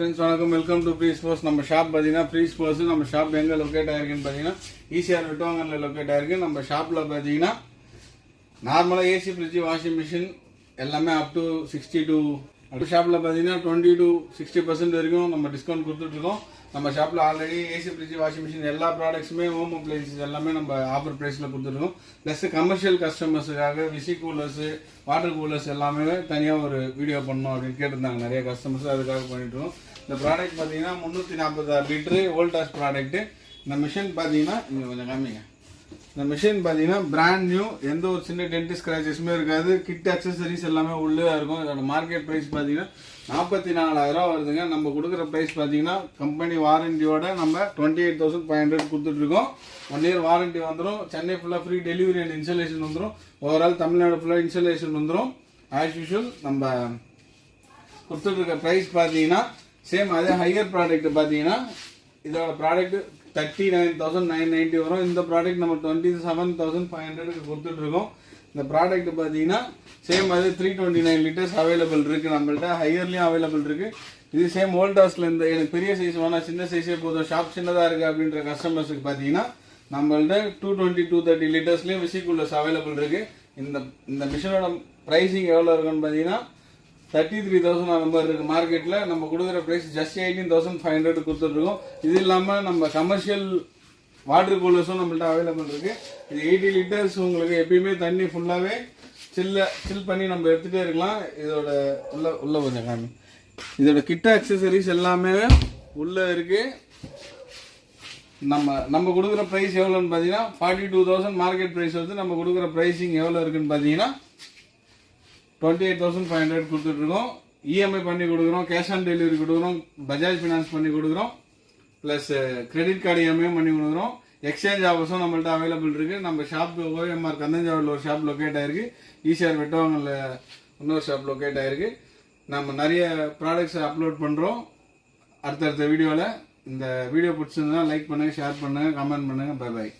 friends, வணக்கம். Welcome to free sports. நம்ம shop பார்த்தீங்கன்னா ப்ரீ ஸ்போர்ட்ஸ். நம்ம ஷாப் எங்கே லொக்கேட் ஆயிருக்குன்னு பார்த்தீங்கன்னா ஈசிஆர் வெட்டுவாங்கல்ல லொக்கேட் ஆயிருக்கு. நம்ம ஷாப்பில் பார்த்தீங்கன்னா நார்மலாக ஏசி ஃப்ரிட்ஜ் வாஷிங் மிஷின் எல்லாமே அப் டு 60 to ஷாப்பில் பார்த்தீங்கன்னா 20 to 60% வரைக்கும் நம்ம டிஸ்கவுண்ட் கொடுத்துட்ருக்கோம். நம்ம ஷாப்பில் already AC fridge washing machine எல்லா ப்ராடக்ட்ஸுமே ஹோம் அப்ளைன்சஸ் எல்லாமே நம்ம ஆஃபர் ப்ரைஸில் கொடுத்துருக்கோம். ப்ளஸ் கமர்ஷியல் கஸ்டமர்ஸுக்காக விசி கூலர்ஸு வாட்டர் கூலர்ஸ் எல்லாமே தனியாக ஒரு வீடியோ பண்ணணும் அப்படின்னு கேட்டிருந்தாங்க நிறைய கஸ்டமர்ஸ். அதுக்காக பண்ணிட்டுருக்கோம். இந்த ப்ராடக்ட் பார்த்தீங்கன்னா 346 லிட்டரு வோல்டாஸ் ப்ராடக்ட்டு. இந்த மிஷின் பார்த்தீங்கன்னா இங்கே கொஞ்சம் காமிங்க. இந்த மிஷின் பார்த்தீங்கன்னா பிராண்ட் நியூ, எந்த ஒரு சின்ன டென்ட் ஸ்க்ராச்சஸுமே இருக்காது. கிட் அக்சசரிஸ் எல்லாமே உள்ளே இருக்கும். இதோட மார்க்கெட் ப்ரைஸ் பார்த்தீங்கன்னா 44,000 வருதுங்க. நம்ம கொடுக்குற ப்ரைஸ் பார்த்தீங்கன்னா கம்பெனி வாரண்டியோட நம்ம 28,500 கொடுத்துட்ருக்கோம். 1 year வாரண்டி வந்துடும். சென்னை ஃபுல்லாக ஃப்ரீ டெலிவரி அண்ட் இன்ஸ்டாலேஷன் வந்துடும். ஓவரால் தமிழ்நாடு ஃபுல்லாக இன்ஸ்டாலேஷன் வந்துடும். ஆஸ் யூஷுவல் நம்ம கொடுத்துட்ருக்க ப்ரைஸ் பார்த்தீங்கன்னா சேம். அதே ஹையர் ப்ராடக்ட் பார்த்தீங்கன்னா இதோட ப்ராடக்ட் 39,990 வரும். இந்த ப்ராடக்ட் நம்ம 27,500 கொடுத்துட்ருக்கோம். இந்த ப்ராடக்ட் பார்த்தீங்கன்னா சேம் அது 329 லிட்டர்ஸ் அவைலபிள் இருக்குது நம்மள்ட்ட. ஹையர்லேயும் அவைலபிள் இருக்குது. இது சேம் வோல்டாஸில் இந்த எனக்கு பெரிய சைஸ் வேணால் சின்ன சைஸே போதும், ஷாப் சின்னதாக இருக்குது அப்படின்ற கஸ்டமர்ஸுக்கு பார்த்தீங்கன்னா நம்மள்ட்ட 220 230 லிட்டர்ஸ்லேயும் விசி கூலர்ஸ் அவைலபிள் இருக்குது. இந்த மிஷினோட ப்ரைஸிங் எவ்வளோ இருக்குன்னு பார்த்தீங்கன்னா 33,000 நம்பர் இருக்குது மார்க்கெட்டில். நம்ம கொடுக்குற ப்ரைஸ் ஜஸ்ட் 18,500 கொடுத்துட்ருக்கோம். இது இல்லாமல் நம்ம கமர்ஷியல் வாட்டர் கூலர்ஸும் நம்மள்ட்ட அவைலபிள் இருக்குது. இது 80 லிட்டர்ஸ் உங்களுக்கு எப்பயுமே தண்ணி ஃபுல்லாகவே சில் பண்ணி நம்ம எடுத்துகிட்டே இருக்கலாம். இதோட உள்ள கொஞ்சம் காமி. இதோட கிட்ட அக்சசரிஸ் எல்லாமே உள்ளே இருக்குது. நம்ம கொடுக்குற ப்ரைஸ் எவ்வளோன்னு பார்த்தீங்கன்னா 42,000 மார்க்கெட் ப்ரைஸ் வந்து நம்ம கொடுக்குற ப்ரைஸிங் எவ்வளோ இருக்குன்னு பார்த்தீங்கன்னா 28,500 கொடுத்துட்ருக்கோம். இஎம்ஐ பண்ணி கொடுக்குறோம், கேஷ் ஆன் டெலிவரி கொடுக்குறோம், பஜாஜ் ஃபினான்ஸ் பண்ணி கொடுக்குறோம், ப்ளஸ் கிரெடிட் கார்டு இஎம்ஐ பண்ணி கொடுக்குறோம். எக்ஸ்சேஞ்ச் ஆஃபர்ஸும் நம்மள்ட்ட அவைலபிள் இருக்குது. நம்ம ஷாப் OMR கந்தஞ்சாவடியில் ஒரு ஷாப் லொக்கேட் ஆயிருக்கு. ஈசிஆர் வெட்டுவாங்கல்ல இன்னொரு ஷாப் லொக்கேட் ஆயிருக்கு. நம்ம நிறைய ப்ராடக்ட்ஸ் அப்லோட் பண்ணுறோம் அடுத்தடுத்த வீடியோவில். இந்த வீடியோ பிடிச்சிருந்தா லைக் பண்ணுங்கள், ஷேர் பண்ணுங்கள், கமெண்ட் பண்ணுங்கள். Bye bye.